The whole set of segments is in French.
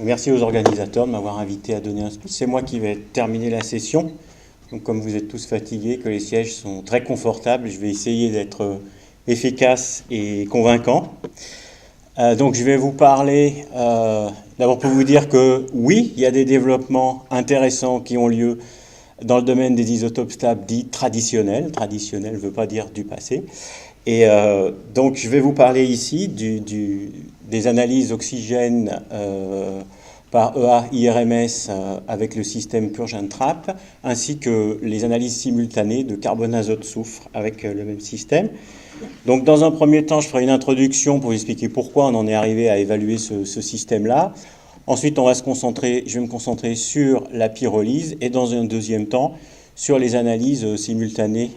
Merci aux organisateurs de m'avoir invité à donner un speech. C'est moi qui vais terminer la session. Donc, comme vous êtes tous fatigués, que les sièges sont très confortables, je vais essayer d'être efficace et convaincant. Donc, je vais vous parler, d'abord pour vous dire que oui, il y a des développements intéressants qui ont lieu dans le domaine des isotopes stables dits traditionnels. Traditionnel ne veut pas dire du passé. Et donc, je vais vous parler ici des analyses oxygène par EA-IRMS avec le système Purge and Trap, ainsi que les analyses simultanées de carbone, azote, soufre avec le même système. Donc, dans un premier temps, je ferai une introduction pour vous expliquer pourquoi on en est arrivé à évaluer ce système-là. Ensuite, je vais me concentrer sur la pyrolyse et dans un deuxième temps, sur les analyses simultanées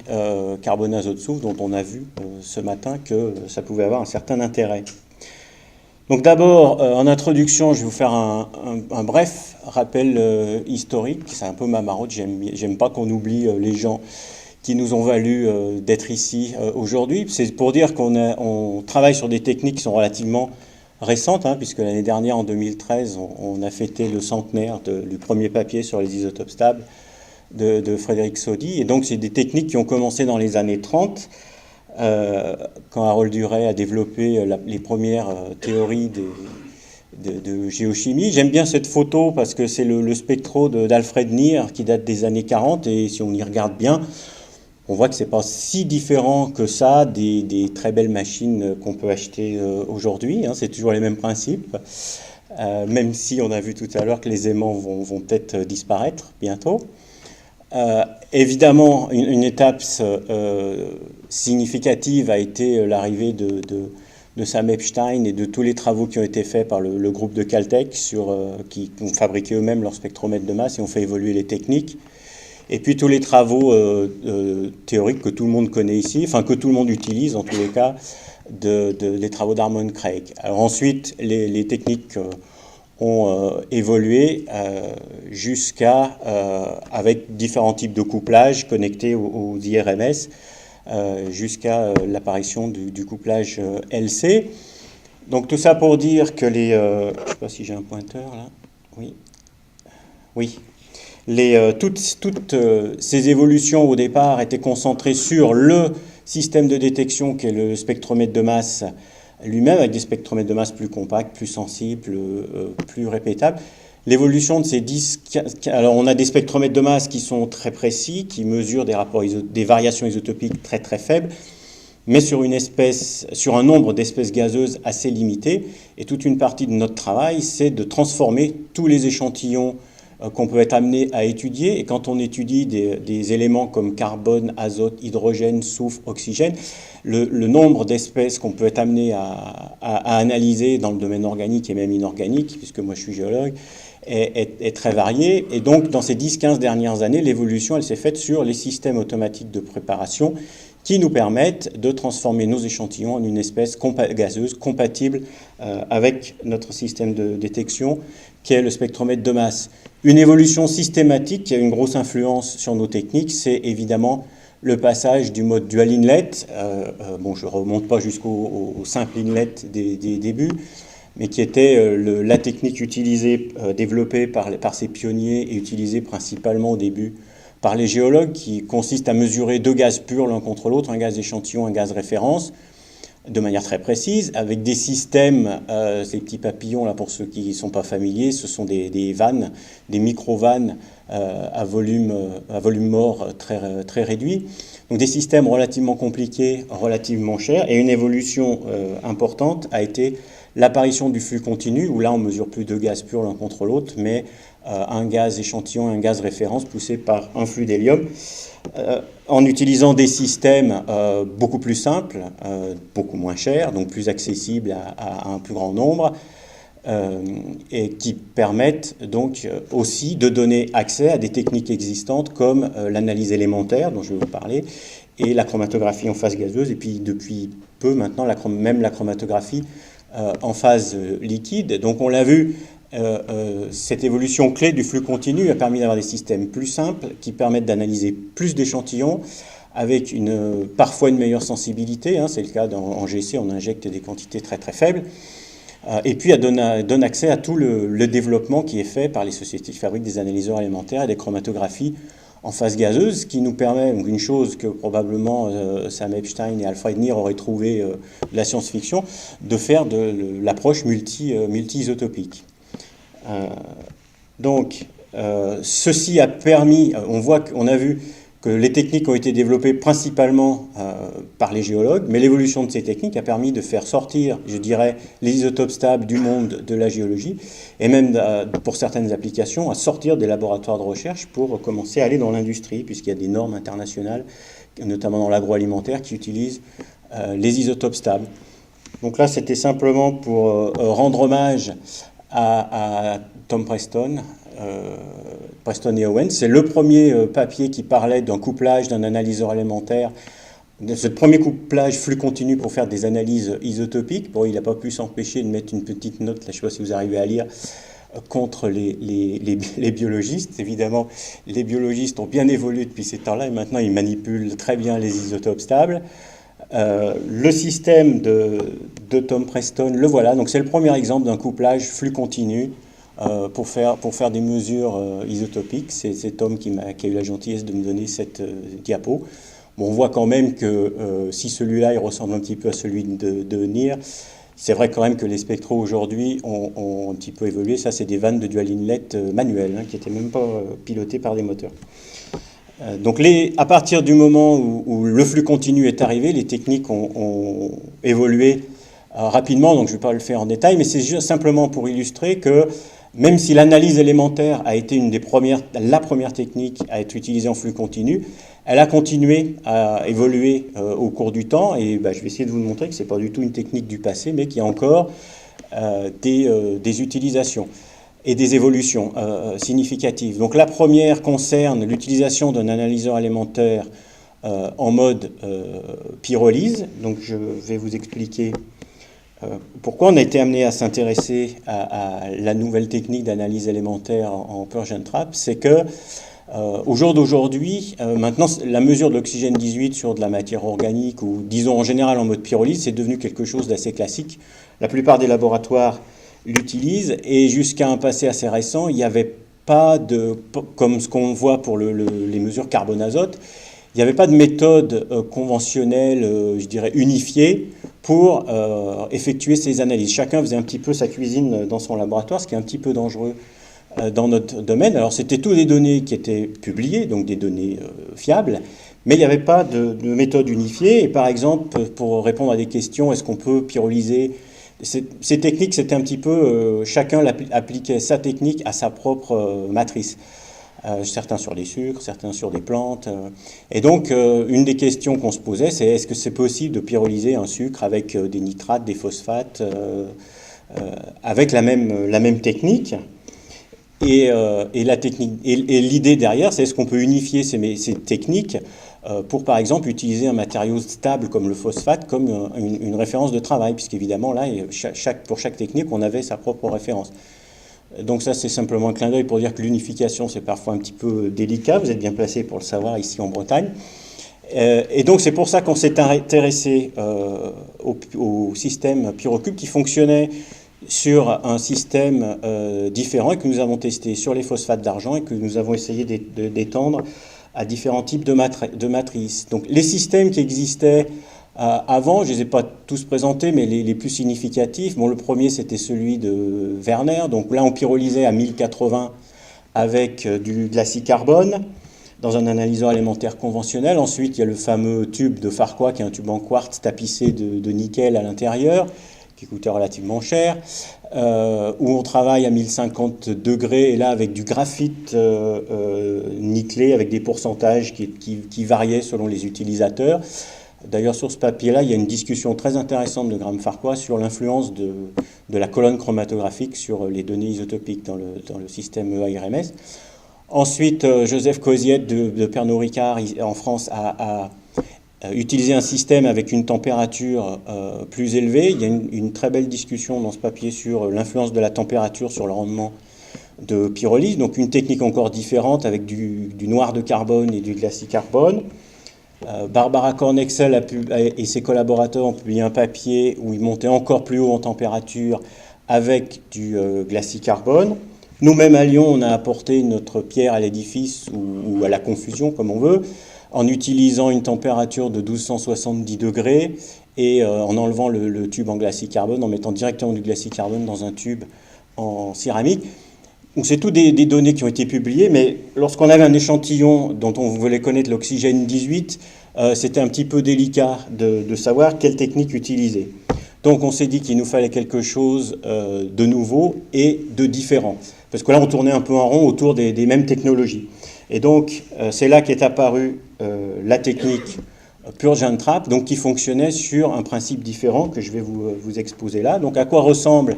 carbone, azote, soufre, dont on a vu ce matin que ça pouvait avoir un certain intérêt. Donc d'abord, en introduction, je vais vous faire un bref rappel historique. C'est un peu ma marotte, j'aime pas qu'on oublie les gens qui nous ont valu d'être ici aujourd'hui. C'est pour dire qu'on travaille sur des techniques qui sont relativement récentes, puisque l'année dernière, en 2013, on a fêté le centenaire du premier papier sur les isotopes stables de Frédéric Soddy. Et donc, c'est des techniques qui ont commencé dans les années 30, quand Harold Urey a développé les premières théories de géochimie. J'aime bien cette photo parce que c'est le spectro d'Alfred Neer qui date des années 40, et si on y regarde bien, on voit que c'est pas si différent que ça des très belles machines qu'on peut acheter aujourd'hui. C'est toujours les mêmes principes, même si on a vu tout à l'heure que les aimants vont peut-être disparaître bientôt. Évidemment, une étape significative a été l'arrivée de Sam Epstein et de tous les travaux qui ont été faits par le groupe de Caltech qui ont fabriqué eux-mêmes leur spectromètre de masse et ont fait évoluer les techniques. Et puis tous les travaux théoriques que tout le monde connaît ici, enfin que tout le monde utilise en tous les cas, les travaux d'Harmon Craig. Alors ensuite, les techniques ont évolué jusqu'à, avec différents types de couplage connectés aux IRMS, jusqu'à l'apparition du couplage LC. Donc tout ça pour dire que je ne sais pas si j'ai un pointeur là. Oui. Oui. Toutes ces évolutions au départ étaient concentrées sur le système de détection qui est le spectromètre de masse lui-même, avec des spectromètres de masse plus compacts, plus sensibles, plus répétables. L'évolution de ces 10... Alors, on a des spectromètres de masse qui sont très précis, qui mesurent des variations isotopiques très très faibles, mais sur un nombre d'espèces gazeuses assez limité. Et toute une partie de notre travail, c'est de transformer tous les échantillons qu'on peut être amené à étudier. Et quand on étudie des éléments comme carbone, azote, hydrogène, soufre, oxygène, le nombre d'espèces qu'on peut être amené à analyser dans le domaine organique et même inorganique, puisque moi je suis géologue, est très varié. Et donc, dans ces 10-15 dernières années, l'évolution, elle s'est faite sur les systèmes automatiques de préparation qui nous permettent de transformer nos échantillons en une espèce gazeuse compatible avec notre système de détection, qui est le spectromètre de masse. Une évolution systématique qui a une grosse influence sur nos techniques, c'est évidemment le passage du mode dual inlet. Je ne remonte pas jusqu'au simple inlet des débuts, mais qui était la technique utilisée, développée par ces pionniers et utilisée principalement au début par les géologues, qui consiste à mesurer deux gaz purs l'un contre l'autre, un gaz échantillon, un gaz référence, de manière très précise, avec des systèmes, ces petits papillons, là, pour ceux qui ne sont pas familiers, ce sont des vannes, des micro-vannes à volume mort très, très réduit. Donc des systèmes relativement compliqués, relativement chers, et une évolution importante a été l'apparition du flux continu, où là on ne mesure plus deux gaz purs l'un contre l'autre, mais un gaz échantillon et un gaz référence poussé par un flux d'hélium, en utilisant des systèmes beaucoup plus simples, beaucoup moins chers, donc plus accessibles à un plus grand nombre, et qui permettent donc aussi de donner accès à des techniques existantes comme l'analyse élémentaire, dont je vais vous parler, et la chromatographie en phase gazeuse, et puis depuis peu maintenant, même la chromatographie en phase liquide. Donc on l'a vu, cette évolution clé du flux continu a permis d'avoir des systèmes plus simples qui permettent d'analyser plus d'échantillons avec parfois une meilleure sensibilité. C'est le cas en GC, on injecte des quantités très très faibles. et puis elle donne accès à tout le développement qui est fait par les sociétés qui fabriquent des analyseurs élémentaires et des chromatographies en phase gazeuse, ce qui nous permet, donc une chose que probablement Sam Epstein et Alfred Neer auraient trouvé de la science-fiction, de faire de l'approche multi-isotopique. Donc, ceci a permis, on a vu que les techniques ont été développées principalement par les géologues, mais l'évolution de ces techniques a permis de faire sortir, je dirais, les isotopes stables du monde de la géologie, et même pour certaines applications, à sortir des laboratoires de recherche pour commencer à aller dans l'industrie, puisqu'il y a des normes internationales, notamment dans l'agroalimentaire, qui utilisent les isotopes stables. Donc là, c'était simplement pour rendre hommage à Tom Preston, Preston et Owen. C'est le premier papier qui parlait d'un couplage d'un analyseur élémentaire, de ce premier couplage flux continu pour faire des analyses isotopiques. Bon, il n'a pas pu s'empêcher de mettre une petite note, là, je ne sais pas si vous arrivez à lire, contre les biologistes. Évidemment, les biologistes ont bien évolué depuis ces temps-là et maintenant ils manipulent très bien les isotopes stables. Le système de Tom Preston, le voilà. Donc c'est le premier exemple d'un couplage flux continu pour faire des mesures isotopiques. C'est Tom qui a eu la gentillesse de me donner cette diapo. Bon, on voit quand même que si celui-là il ressemble un petit peu à celui de Neer, c'est vrai quand même que les spectros aujourd'hui ont un petit peu évolué. Ça, c'est des vannes de dual inlet manuelles, qui n'étaient même pas pilotées par des moteurs. Donc à partir du moment où le flux continu est arrivé, les techniques ont évolué rapidement, donc je ne vais pas le faire en détail, mais c'est simplement pour illustrer que même si l'analyse élémentaire a été la première technique à être utilisée en flux continu, elle a continué à évoluer au cours du temps, et je vais essayer de vous montrer que ce n'est pas du tout une technique du passé, mais qu'il y a encore des utilisations et des évolutions significatives. Donc la première concerne l'utilisation d'un analyseur élémentaire en mode pyrolyse. Donc je vais vous expliquer pourquoi on a été amené à s'intéresser à la nouvelle technique d'analyse élémentaire en Purge and Trap. C'est que au jour d'aujourd'hui, maintenant la mesure de l'oxygène 18 sur de la matière organique, ou disons en général en mode pyrolyse, c'est devenu quelque chose d'assez classique. La plupart des laboratoires l'utilisent, et jusqu'à un passé assez récent, il n'y avait pas comme ce qu'on voit pour les mesures carbone-azote, il n'y avait pas de méthode conventionnelle, je dirais unifiée, pour effectuer ces analyses. Chacun faisait un petit peu sa cuisine dans son laboratoire, ce qui est un petit peu dangereux dans notre domaine. Alors c'était toutes des données qui étaient publiées, donc des données fiables, mais il n'y avait pas de méthode unifiée. Et par exemple, pour répondre à des questions, est-ce qu'on peut pyrolyser ces techniques, c'était un petit peu, chacun appliquait sa technique à sa propre matrice. Certains sur des sucres, certains sur des plantes. Et donc, une des questions qu'on se posait, c'est est-ce que c'est possible de pyrolyser un sucre avec des nitrates, des phosphates, avec la même technique. Et l'idée derrière, c'est est-ce qu'on peut unifier ces techniques pour, par exemple, utiliser un matériau stable comme le phosphate comme une référence de travail, puisqu'évidemment, là, pour chaque technique, on avait sa propre référence. Donc ça, c'est simplement un clin d'œil pour dire que l'unification, c'est parfois un petit peu délicat. Vous êtes bien placé pour le savoir ici en Bretagne. Et donc, c'est pour ça qu'on s'est intéressé au système Pyrocube qui fonctionnait sur un système différent et que nous avons testé sur les phosphates d'argent et que nous avons essayé d'étendre à différents types de matrices. Donc, les systèmes qui existaient avant, je ne les ai pas tous présentés, mais les plus significatifs. Bon, le premier, c'était celui de Werner. Donc là, on pyrolysait à 1080 avec de l'acide carbone dans un analyseur élémentaire conventionnel. Ensuite, il y a le fameux tube de Farquhar, qui est un tube en quartz tapissé de nickel à l'intérieur, qui coûtait relativement cher, où on travaille à 1050 degrés, et là, avec du graphite nickelé, avec des pourcentages qui variaient selon les utilisateurs. D'ailleurs, sur ce papier-là, il y a une discussion très intéressante de Graham Farquhar sur l'influence de la colonne chromatographique sur les données isotopiques dans le système EARMS. Ensuite, Joseph Coziette de Pernod Ricard en France a utilisé un système avec une température plus élevée. Il y a une très belle discussion dans ce papier sur l'influence de la température sur le rendement de pyrolyse. Donc une technique encore différente avec du noir de carbone et du glacis carbone. Barbara Kornexel et ses collaborateurs ont publié un papier où ils montaient encore plus haut en température avec du glacis-carbone. Nous-mêmes à Lyon, on a apporté notre pierre à l'édifice ou à la confusion, comme on veut, en utilisant une température de 1270 degrés et en enlevant le tube en glacis-carbone, en mettant directement du glacis-carbone dans un tube en céramique. Donc c'est tout des données qui ont été publiées, mais lorsqu'on avait un échantillon dont on voulait connaître l'oxygène 18, c'était un petit peu délicat de savoir quelle technique utiliser. Donc on s'est dit qu'il nous fallait quelque chose de nouveau et de différent. Parce que là, on tournait un peu en rond autour des mêmes technologies. Et donc, c'est là qu'est apparue la technique Purge and Trap, donc qui fonctionnait sur un principe différent que je vais vous exposer là. Donc, à quoi ressemble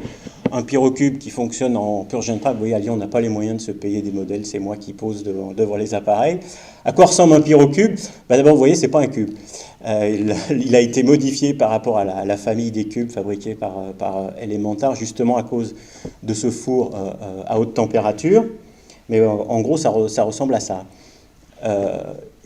un pyrocube qui fonctionne en Purge and Trap? Vous voyez, à Lyon, on n'a pas les moyens de se payer des modèles, c'est moi qui pose devant les appareils. À quoi ressemble un pyrocube? D'abord, vous voyez, c'est pas un cube. Il a été modifié par rapport à la famille des cubes fabriqués par Elementar, justement à cause de ce four à haute température. Mais en gros, ça ressemble à ça.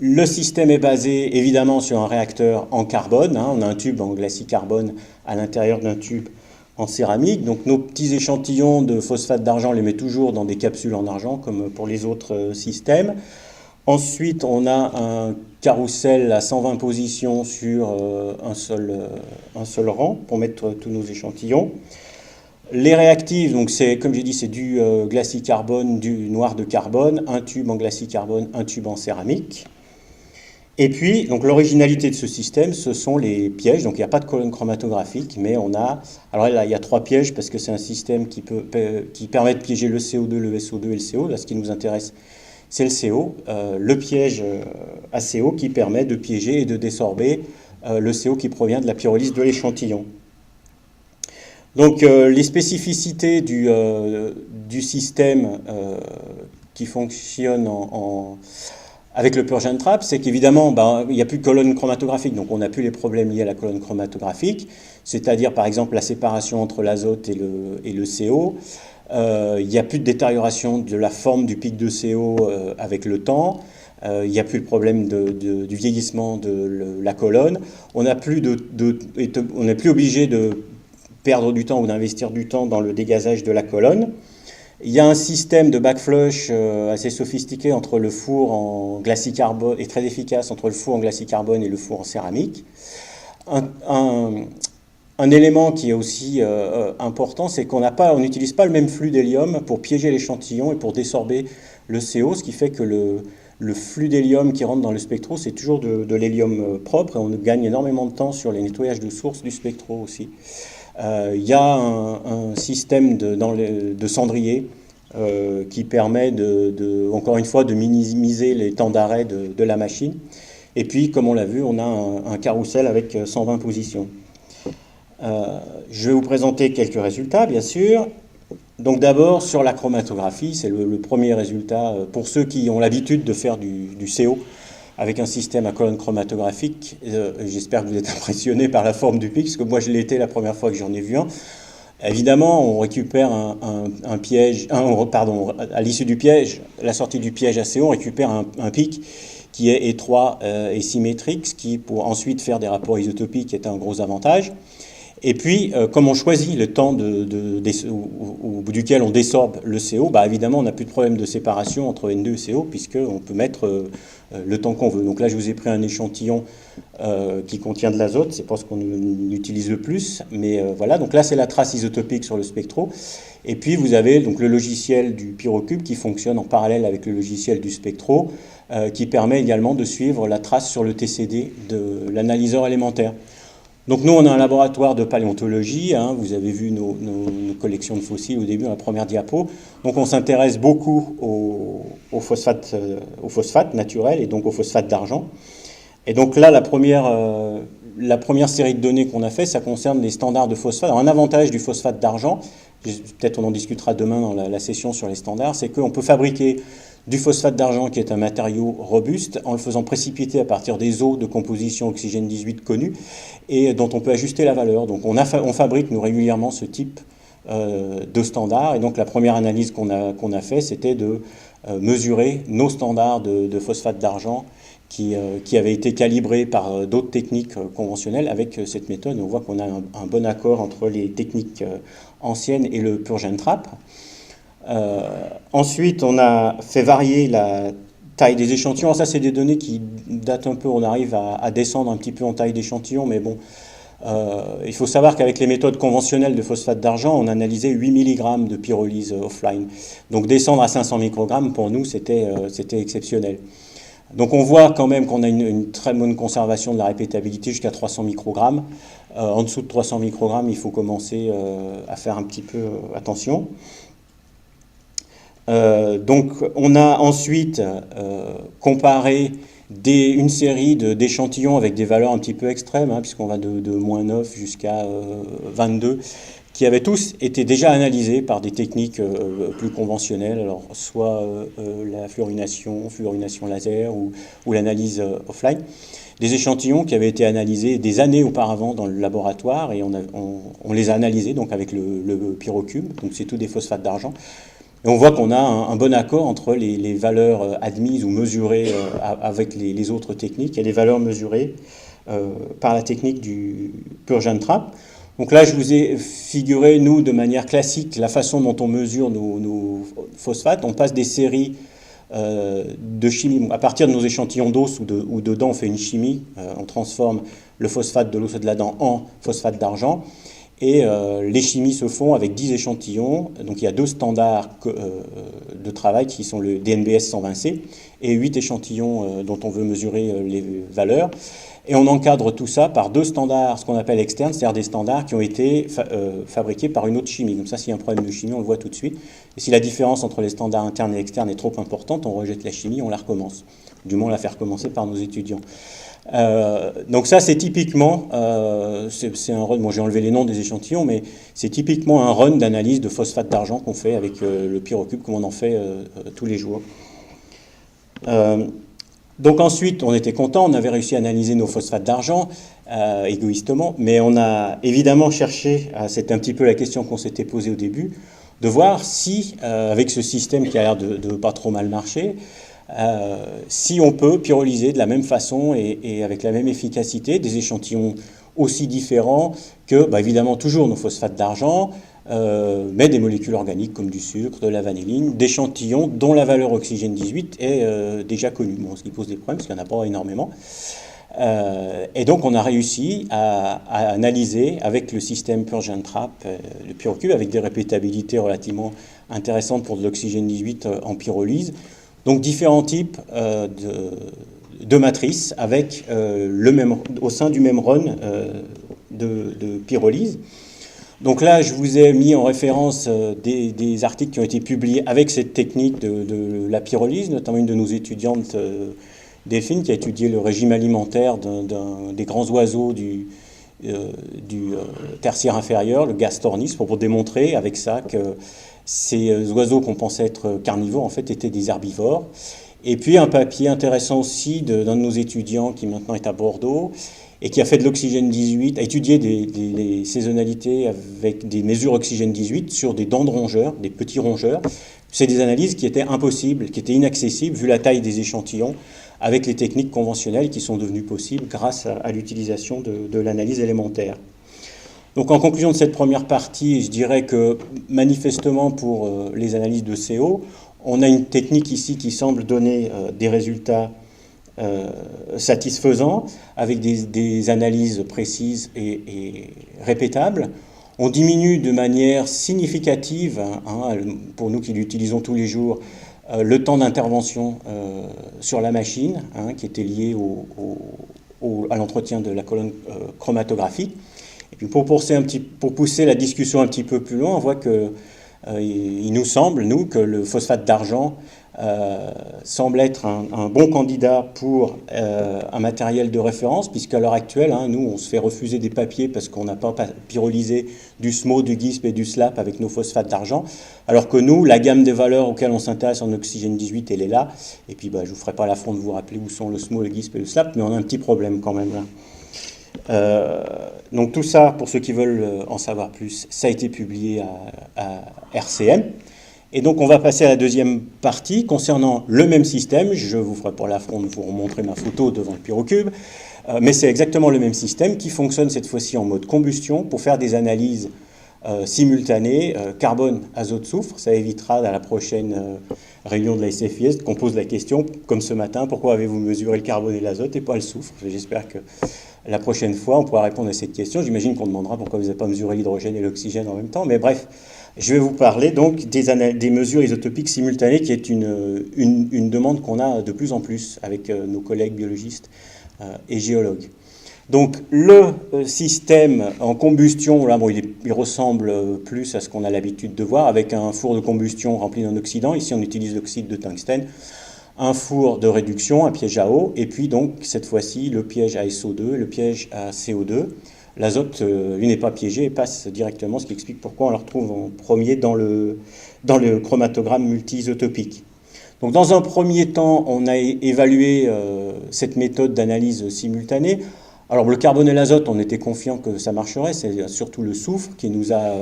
Le système est basé évidemment sur un réacteur en carbone. On a un tube en glacis-carbone à l'intérieur d'un tube en céramique. Donc nos petits échantillons de phosphate d'argent, on les met toujours dans des capsules en argent comme pour les autres systèmes. Ensuite, on a un carrousel à 120 positions sur un seul rang pour mettre tous nos échantillons. Les réactifs, donc c'est, comme j'ai dit, c'est du glacis-carbone, du noir de carbone, un tube en glacis-carbone, un tube en céramique. Et puis, donc l'originalité de ce système, ce sont les pièges. Donc il n'y a pas de colonne chromatographique, mais on a... Alors là, il y a 3 pièges parce que c'est un système qui permet de piéger le CO2, le SO2 et le CO. Là, ce qui nous intéresse, c'est le CO. Le piège à CO qui permet de piéger et de désorber le CO qui provient de la pyrolyse de l'échantillon. Donc les spécificités du système qui fonctionne avec le Purge and Trap, c'est qu'évidemment, il n'y a plus de colonne chromatographique, donc on n'a plus les problèmes liés à la colonne chromatographique, c'est-à-dire par exemple la séparation entre l'azote et le CO. Il n'y a plus de détérioration de la forme du pic de CO avec le temps. Il n'y a plus le problème du vieillissement de la colonne. On n'est plus obligé de perdre du temps ou d'investir du temps dans le dégazage de la colonne. Il y a un système de backflush assez sophistiqué entre le four en glacis-carbone, et très efficace entre le four en glacis-carbone et le four en céramique. Un élément qui est aussi important, c'est qu'on n'utilise pas le même flux d'hélium pour piéger l'échantillon et pour désorber le CO, ce qui fait que le flux d'hélium qui rentre dans le spectro, c'est toujours de l'hélium propre, et on gagne énormément de temps sur les nettoyages de source du spectro aussi. Il y a un système de cendrier qui permet encore une fois de minimiser les temps d'arrêt de la machine. Et puis, comme on l'a vu, on a un carrousel avec 120 positions. Je vais vous présenter quelques résultats, bien sûr. Donc d'abord, sur la chromatographie, c'est le premier résultat pour ceux qui ont l'habitude de faire du CO avec un système à colonne chromatographique. J'espère que vous êtes impressionnés par la forme du pic, parce que moi je l'ai été la première fois que j'en ai vu un. Évidemment, on récupère un piège, à l'issue du piège, la sortie du piège à CO, on récupère un pic qui est étroit et symétrique, ce qui, pour ensuite faire des rapports isotopiques, est un gros avantage. Et puis, comme on choisit le temps au bout duquel on désorbe le CO, évidemment, on n'a plus de problème de séparation entre N2 et CO, puisqu'on peut mettre le temps qu'on veut. Donc là, je vous ai pris un échantillon qui contient de l'azote, c'est pas ce qu'on utilise le plus, mais voilà. Donc là, c'est la trace isotopique sur le spectro. Et puis, vous avez donc le logiciel du pyrocube qui fonctionne en parallèle avec le logiciel du spectro, qui permet également de suivre la trace sur le TCD de l'analyseur élémentaire. Donc nous, on a un laboratoire de paléontologie, vous avez vu nos collections de fossiles au début, dans la première diapo. Donc on s'intéresse beaucoup au phosphate naturel et donc au phosphate d'argent. Et donc là, la première série de données qu'on a fait, ça concerne les standards de phosphate. Alors un avantage du phosphate d'argent, peut-être on en discutera demain dans la session sur les standards, c'est qu'on peut fabriquer du phosphate d'argent qui est un matériau robuste en le faisant précipiter à partir des eaux de composition oxygène 18 connues et dont on peut ajuster la valeur. Donc on fabrique nous régulièrement ce type de standard, et donc la première analyse qu'on a fait, c'était de mesurer nos standards de phosphate d'argent qui avait été calibré par d'autres techniques conventionnelles avec cette méthode. On voit qu'on a un bon accord entre les techniques anciennes et le purge and trap. Ensuite, on a fait varier la taille des échantillons. Alors ça, c'est des données qui datent un peu, on arrive à descendre un petit peu en taille d'échantillon, mais bon, il faut savoir qu'avec les méthodes conventionnelles de phosphate d'argent, on analysait 8 mg de pyrolyse offline. Donc descendre à 500 microgrammes, pour nous, c'était exceptionnel. Donc on voit quand même qu'on a une très bonne conservation de la répétabilité jusqu'à 300 microgrammes. En dessous de 300 microgrammes, il faut commencer à faire un petit peu attention. Donc on a ensuite comparé une série d'échantillons avec des valeurs un petit peu extrêmes, hein, puisqu'on va de moins 9 jusqu'à 22, qui avaient tous été déjà analysés par des techniques plus conventionnelles, alors soit la fluorination laser ou l'analyse offline. Des échantillons qui avaient été analysés des années auparavant dans le laboratoire, et on les a analysés donc avec le pyrocube, donc c'est tous des phosphates d'argent. Et on voit qu'on a un bon accord entre les valeurs admises ou mesurées avec les autres techniques et les valeurs mesurées par la technique du purge and trap. Donc là, je vous ai figuré, nous, de manière classique, la façon dont on mesure nos phosphates. On passe des séries de chimie. À partir de nos échantillons d'os ou de dents, on fait une chimie. On transforme le phosphate de l'os et de la dent en phosphate d'argent. Et les chimies se font avec 10 échantillons. Donc il y a 2 standards de travail qui sont le DNBS 120C et 8 échantillons dont on veut mesurer les valeurs. Et on encadre tout ça par 2 standards, ce qu'on appelle externes, c'est-à-dire des standards qui ont été fabriqués par une autre chimie. Comme ça, s'il y a un problème de chimie, on le voit tout de suite. Et si la différence entre les standards internes et externes est trop importante, on rejette la chimie, on la recommence. Du moins, on la fait recommencer par nos étudiants. Donc ça, c'est typiquement, c'est un run, bon, j'ai enlevé les noms des échantillons, mais c'est typiquement un run d'analyse de phosphate d'argent qu'on fait avec le pyrocube, comme on en fait tous les jours. Donc ensuite, on était content, on avait réussi à analyser nos phosphates d'argent, égoïstement, mais on a évidemment cherché, c'était un petit peu la question qu'on s'était posée au début, de voir si, avec ce système qui a l'air de pas trop mal marcher, si on peut pyrolyser de la même façon et avec la même efficacité des échantillons aussi différents que, évidemment, toujours nos phosphates d'argent, mais des molécules organiques comme du sucre, de la vanilline, d'échantillons dont la valeur oxygène 18 est déjà connue. Bon, ce qui pose des problèmes, parce qu'il n'y en a pas énormément. Et donc, on a réussi à analyser avec le système Purge and Trap, le pyrocube, avec des répétabilités relativement intéressantes pour de l'oxygène 18 en pyrolyse. Donc différents types de matrices avec au sein du même run de pyrolyse. Donc là, je vous ai mis en référence des articles qui ont été publiés avec cette technique de la pyrolyse, notamment une de nos étudiantes, Delphine, qui a étudié le régime alimentaire des grands oiseaux du tertiaire inférieur, le Gastornis, pour démontrer avec ça que ces oiseaux qu'on pensait être carnivores, en fait, étaient des herbivores. Et puis un papier intéressant aussi d'un de nos étudiants qui maintenant est à Bordeaux et qui a fait de l'oxygène 18, a étudié les saisonnalités avec des mesures oxygène 18 sur des dents de rongeurs, des petits rongeurs. C'est des analyses qui étaient impossibles, qui étaient inaccessibles vu la taille des échantillons, avec les techniques conventionnelles qui sont devenues possibles grâce à l'utilisation de l'analyse élémentaire. Donc en conclusion de cette première partie, je dirais que manifestement pour les analyses de CO, on a une technique ici qui semble donner des résultats satisfaisants, avec des analyses précises et répétables. On diminue de manière significative, pour nous qui l'utilisons tous les jours, le temps d'intervention sur la machine, qui était lié à l'entretien de la colonne chromatographique. Et puis pour pousser la discussion un petit peu plus loin, on voit que il nous semble, nous, que le phosphate d'argent semble être un bon candidat pour un matériel de référence, puisqu'à l'heure actuelle, nous, on se fait refuser des papiers parce qu'on n'a pas pyrolysé du SMO, du GISP et du SLAP avec nos phosphates d'argent, alors que nous, la gamme des valeurs auxquelles on s'intéresse en oxygène 18, elle est là. Et puis, je ne vous ferai pas l'affront de vous rappeler où sont le SMO, le GISP et le SLAP, mais on a un petit problème quand même là. Donc tout ça, pour ceux qui veulent en savoir plus, ça a été publié à RCM. Et donc on va passer à la deuxième partie concernant le même système. Je vous ferai pour l'affront de vous remontrer ma photo devant le pyrocube. Mais c'est exactement le même système qui fonctionne cette fois-ci en mode combustion pour faire des analyses simultanées, carbone, azote, soufre. Ça évitera à la prochaine réunion de la SFIS qu'on pose la question, comme ce matin, pourquoi avez-vous mesuré le carbone et l'azote et pas le soufre? J'espère que la prochaine fois, on pourra répondre à cette question. J'imagine qu'on demandera pourquoi vous n'avez pas mesuré l'hydrogène et l'oxygène en même temps. Mais bref, je vais vous parler donc des mesures isotopiques simultanées, qui est une demande qu'on a de plus en plus avec nos collègues biologistes et géologues. Donc le système en combustion, là, bon, il ressemble plus à ce qu'on a l'habitude de voir, avec un four de combustion rempli d'un oxydant. Ici, on utilise l'oxyde de tungstène. Un four de réduction, un piège à eau, et puis donc cette fois-ci le piège à SO2, le piège à CO2. L'azote, lui, n'est pas piégé et passe directement, ce qui explique pourquoi on le retrouve en premier dans le chromatogramme multi-isotopique. Donc dans un premier temps, on a évalué cette méthode d'analyse simultanée. Alors le carbone et l'azote, on était confiant que ça marcherait, c'est surtout le soufre qui nous a,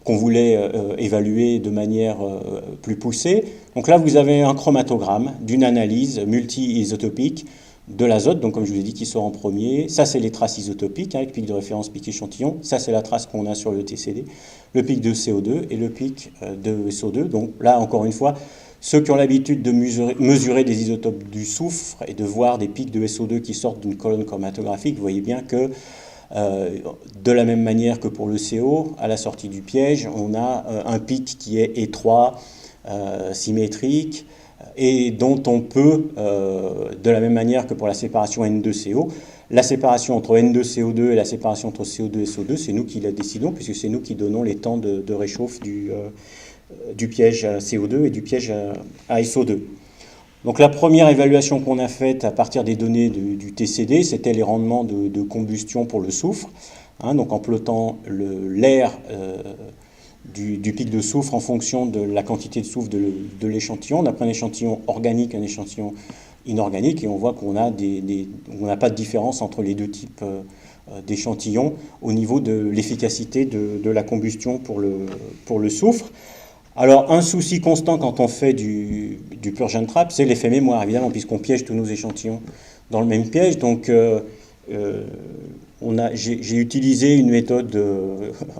qu'on voulait évaluer de manière plus poussée. Donc là, vous avez un chromatogramme d'une analyse multi-isotopique de l'azote, donc comme je vous ai dit, qui sort en premier. Ça, c'est les traces isotopiques, avec pic de référence, pic échantillon. Ça, c'est la trace qu'on a sur le TCD, le pic de CO2 et le pic de SO2. Donc là, encore une fois, ceux qui ont l'habitude de mesurer des isotopes du soufre et de voir des pics de SO2 qui sortent d'une colonne chromatographique, vous voyez bien que de la même manière que pour le CO, à la sortie du piège, on a un pic qui est étroit, symétrique, et dont on peut, de la même manière que pour la séparation N2CO, la séparation entre N2CO2 et la séparation entre CO2 et SO2, c'est nous qui la décidons, puisque c'est nous qui donnons les temps de réchauffe du piège à CO2 et du piège à SO2. Donc la première évaluation qu'on a faite à partir des données du TCD, c'était les rendements de combustion pour le soufre, donc en plotant l'air du pic de soufre en fonction de la quantité de soufre de l'échantillon. On a pris un échantillon organique, un échantillon inorganique, et on voit qu'on n'a pas de différence entre les deux types d'échantillons au niveau de l'efficacité de la combustion pour le soufre. Alors, un souci constant quand on fait du purge and trap, c'est l'effet mémoire, évidemment, puisqu'on piège tous nos échantillons dans le même piège. Donc, j'ai utilisé une méthode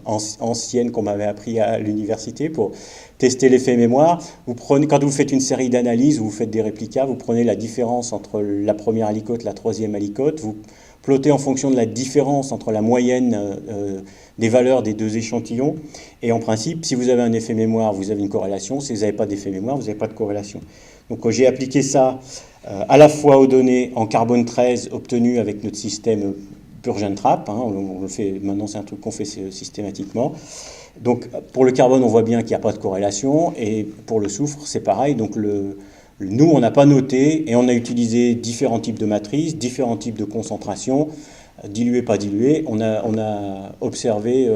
ancienne qu'on m'avait appris à l'université pour tester l'effet mémoire. Quand vous faites une série d'analyses ou vous faites des réplicas, vous prenez la différence entre la première aliquote et la troisième aliquote, vous plotez en fonction de la différence entre la moyenne des valeurs des deux échantillons. Et en principe, si vous avez un effet mémoire, vous avez une corrélation. Si vous n'avez pas d'effet mémoire, vous n'avez pas de corrélation. Donc j'ai appliqué ça à la fois aux données en carbone 13 obtenues avec notre système purge and trap. On le fait, maintenant, c'est un truc qu'on fait systématiquement. Donc pour le carbone, on voit bien qu'il n'y a pas de corrélation. Et pour le soufre, c'est pareil. Donc nous, on n'a pas noté et on a utilisé différents types de matrices, différents types de concentrations, dilué, pas dilué. On a observé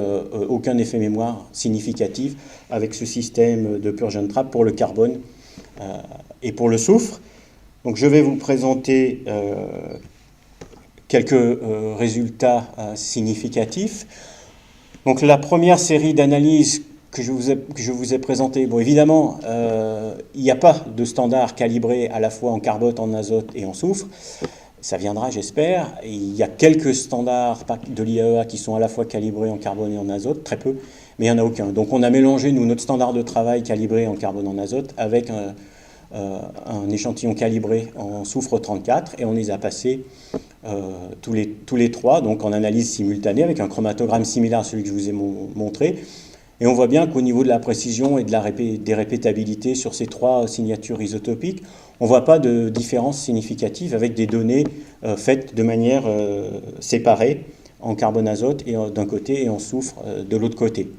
aucun effet mémoire significatif avec ce système de purge and trap pour le carbone et pour le soufre. Donc je vais vous présenter quelques résultats significatifs. Donc la première série d'analyses que je vous ai présenté, bon évidemment, il n'y a pas de standard calibré à la fois en carbone, en azote et en soufre. Ça viendra, j'espère. Il y a quelques standards de l'IAEA qui sont à la fois calibrés en carbone et en azote, très peu, mais il n'y en a aucun. Donc on a mélangé, nous, notre standard de travail calibré en carbone et en azote avec un échantillon calibré en soufre 34 et on les a passés tous les trois, donc en analyse simultanée avec un chromatogramme similaire à celui que je vous ai montré. Et on voit bien qu'au niveau de la précision et des répétabilités sur ces trois signatures isotopiques, on ne voit pas de différence significative avec des données faites de manière séparée en carbone-azote d'un côté et en soufre de l'autre côté.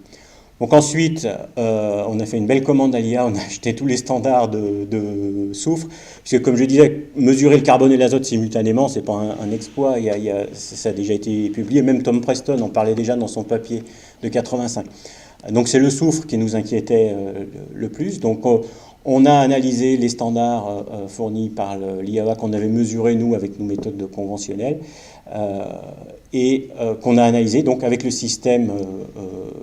Donc ensuite, on a fait une belle commande à l'IA, on a acheté tous les standards de soufre, puisque comme je disais, mesurer le carbone et l'azote simultanément, ce n'est pas un exploit, ça a déjà été publié, même Tom Preston en parlait déjà dans son papier de 85. Donc c'est le soufre qui nous inquiétait le plus. Donc On a analysé les standards fournis par l'IAEA qu'on avait mesurés, nous, avec nos méthodes conventionnelles, et qu'on a analysé donc avec le système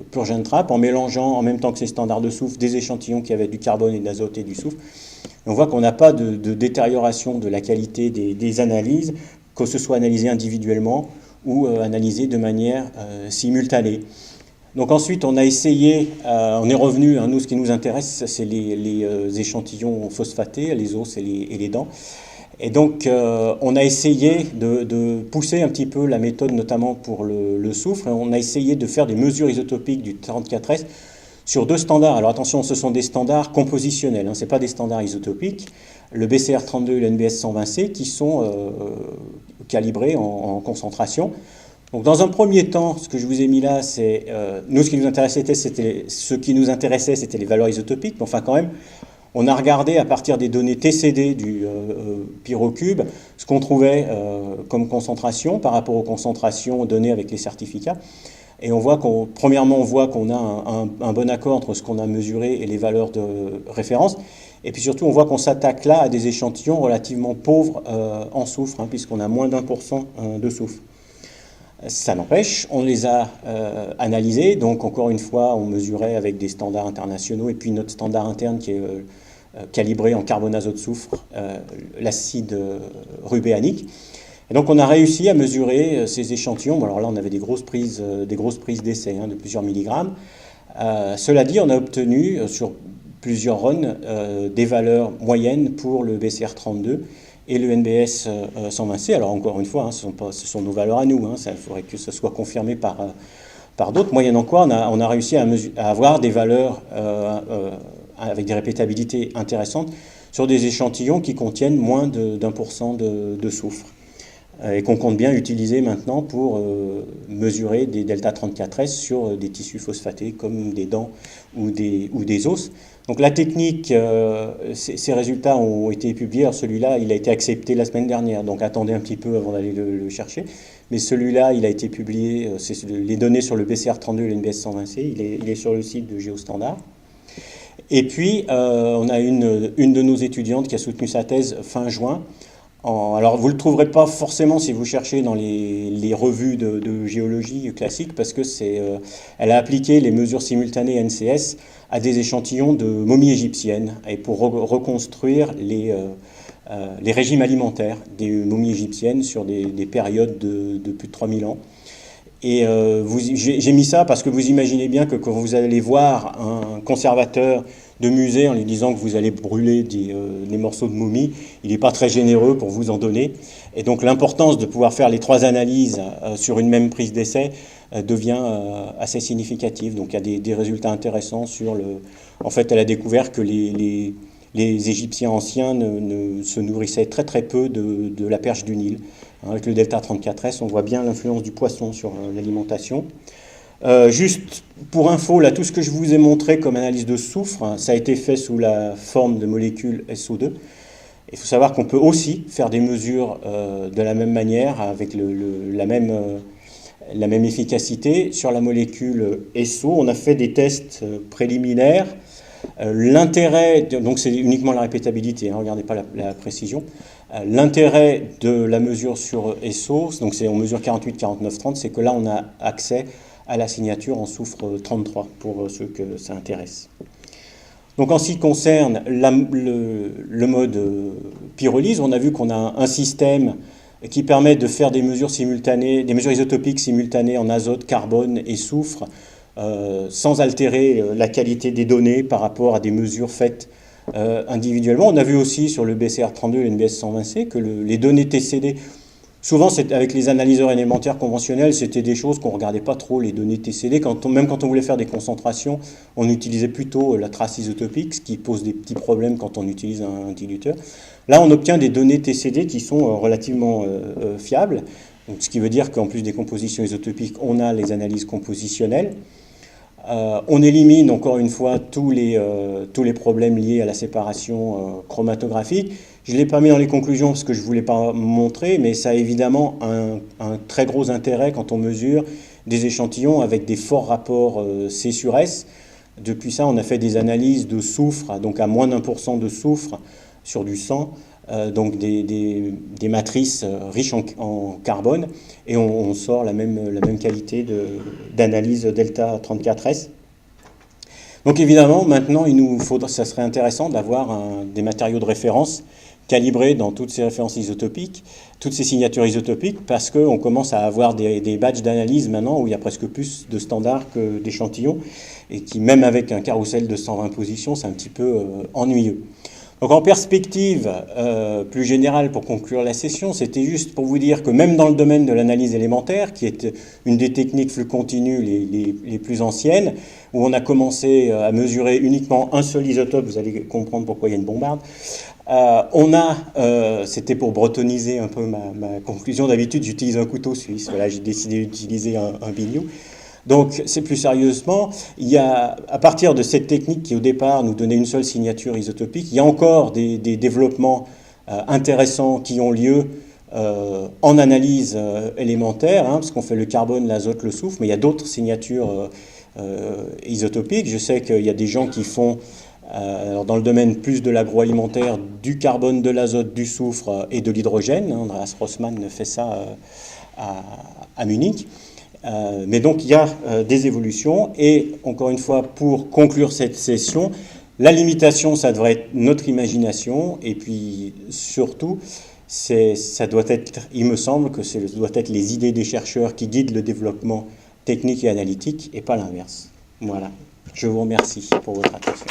Purge and Trap, en mélangeant en même temps que ces standards de soufre des échantillons qui avaient du carbone et de l'azote et du soufre. Et on voit qu'on n'a pas de détérioration de la qualité des analyses, que ce soit analysé individuellement ou analysé de manière simultanée. Donc ensuite, on a essayé, on est revenu, nous ce qui nous intéresse, c'est les échantillons phosphatés, les os et les dents. Et donc on a essayé de pousser un petit peu la méthode, notamment pour le soufre, et on a essayé de faire des mesures isotopiques du 34S sur 2 standards. Alors attention, ce sont des standards compositionnels, ce n'est pas des standards isotopiques, le BCR32 et le NBS 120C qui sont calibrés en concentration. Donc dans un premier temps, ce que je vous ai mis là, c'est nous ce qui nous intéressait, c'était les valeurs isotopiques, mais enfin quand même, on a regardé à partir des données TCD du Pyrocube ce qu'on trouvait comme concentration par rapport aux concentrations données avec les certificats. Et on voit premièrement, on voit qu'on a un bon accord entre ce qu'on a mesuré et les valeurs de référence. Et puis surtout, on voit qu'on s'attaque là à des échantillons relativement pauvres en soufre, puisqu'on a moins d'1% de soufre. Ça n'empêche, on les a analysés, donc encore une fois, on mesurait avec des standards internationaux et puis notre standard interne qui est calibré en carbone azote soufre, l'acide rubéanique. Et donc on a réussi à mesurer ces échantillons. Bon, alors là, on avait des grosses prises d'essai de plusieurs milligrammes. Cela dit, on a obtenu sur plusieurs runs des valeurs moyennes pour le BCR32 et le NBS 120C. Alors encore une fois, ce sont nos valeurs à nous. Il faudrait que ce soit confirmé par d'autres. Moyennant quoi, on a réussi à avoir des valeurs avec des répétabilités intéressantes sur des échantillons qui contiennent moins d'1% de soufre. Et qu'on compte bien utiliser maintenant pour mesurer des delta 34S sur des tissus phosphatés comme des dents ou des os. Donc la technique, ces résultats ont été publiés. Alors celui-là, il a été accepté la semaine dernière, donc attendez un petit peu avant d'aller le chercher. Mais celui-là, il a été publié, c'est les données sur le BCR32 et le NBS 120C, il est sur le site de GeoStandard. Et puis, on a une de nos étudiantes qui a soutenu sa thèse fin juin. Alors, vous ne le trouverez pas forcément si vous cherchez dans les revues de géologie classiques, parce que elle a appliqué les mesures simultanées NCS à des échantillons de momies égyptiennes, et pour reconstruire les régimes alimentaires des momies égyptiennes sur des périodes de plus de 3000 ans. Et j'ai mis ça parce que vous imaginez bien que quand vous allez voir un conservateur de musée en lui disant que vous allez brûler des morceaux de momies, il n'est pas très généreux pour vous en donner. Et donc l'importance de pouvoir faire les 3 analyses sur une même prise d'essai devient assez significative. Donc il y a des résultats intéressants sur En fait, elle a découvert que les Égyptiens anciens se nourrissaient très très peu de la perche du Nil. Avec le delta 34S, on voit bien l'influence du poisson sur l'alimentation. Juste pour info, là, tout ce que je vous ai montré comme analyse de soufre, ça a été fait sous la forme de molécules SO2. Il faut savoir qu'on peut aussi faire des mesures de la même manière, avec la même efficacité. Sur la molécule SO, on a fait des tests préliminaires. L'intérêt, donc c'est uniquement la répétabilité, regardez pas la précision. L'intérêt de la mesure sur SO, donc on mesure 48, 49, 30, c'est que là on a accès à la signature en soufre 33 pour ceux que ça intéresse. Donc en ce qui concerne le mode pyrolyse, on a vu qu'on a un système qui permet de faire des mesures simultanées, des mesures isotopiques simultanées en azote, carbone et soufre, sans altérer la qualité des données par rapport à des mesures faites individuellement. On a vu aussi sur le BCR32 et le NBS 120C que les données TCD, souvent avec les analyseurs élémentaires conventionnels, c'était des choses qu'on ne regardait pas trop, les données TCD. Même quand on voulait faire des concentrations, on utilisait plutôt la trace isotopique, ce qui pose des petits problèmes quand on utilise un diluteur. Là, on obtient des données TCD qui sont relativement fiables, donc, ce qui veut dire qu'en plus des compositions isotopiques, on a les analyses compositionnelles. On élimine encore une fois tous les problèmes liés à la séparation chromatographique. Je ne l'ai pas mis dans les conclusions parce que je ne voulais pas montrer, mais ça a évidemment un très gros intérêt quand on mesure des échantillons avec des forts rapports C sur S. Depuis ça, on a fait des analyses de soufre, donc à moins d'1% de soufre sur du sang, donc des matrices riches en carbone, et on sort la même qualité d'analyse delta 34S. Donc évidemment, maintenant, ça serait intéressant d'avoir des matériaux de référence calibrés dans toutes ces références isotopiques, toutes ces signatures isotopiques, parce qu'on commence à avoir des badges d'analyse maintenant où il y a presque plus de standards que d'échantillons, et qui, même avec un carrousel de 120 positions, c'est un petit peu ennuyeux. Donc en perspective plus générale, pour conclure la session, c'était juste pour vous dire que même dans le domaine de l'analyse élémentaire, qui est une des techniques flux continus les plus anciennes, où on a commencé à mesurer uniquement un seul isotope, vous allez comprendre pourquoi il y a une bombarde, c'était pour bretoniser un peu ma conclusion, d'habitude j'utilise un couteau suisse, voilà, j'ai décidé d'utiliser un biniou. Donc, c'est plus sérieusement, il y a, à partir de cette technique qui au départ nous donnait une seule signature isotopique, il y a encore des développements intéressants qui ont lieu en analyse élémentaire, parce qu'on fait le carbone, l'azote, le soufre, mais il y a d'autres signatures isotopiques. Je sais qu'il y a des gens qui font, alors dans le domaine plus de l'agroalimentaire, du carbone, de l'azote, du soufre et de l'hydrogène. Andreas Rossmann fait ça à Munich. Mais donc il y a des évolutions, et encore une fois, pour conclure cette session, la limitation, ça devrait être notre imagination, et puis surtout, ça doit être, il me semble que ça doit être les idées des chercheurs qui guident le développement technique et analytique, et pas l'inverse. Voilà, je vous remercie pour votre attention.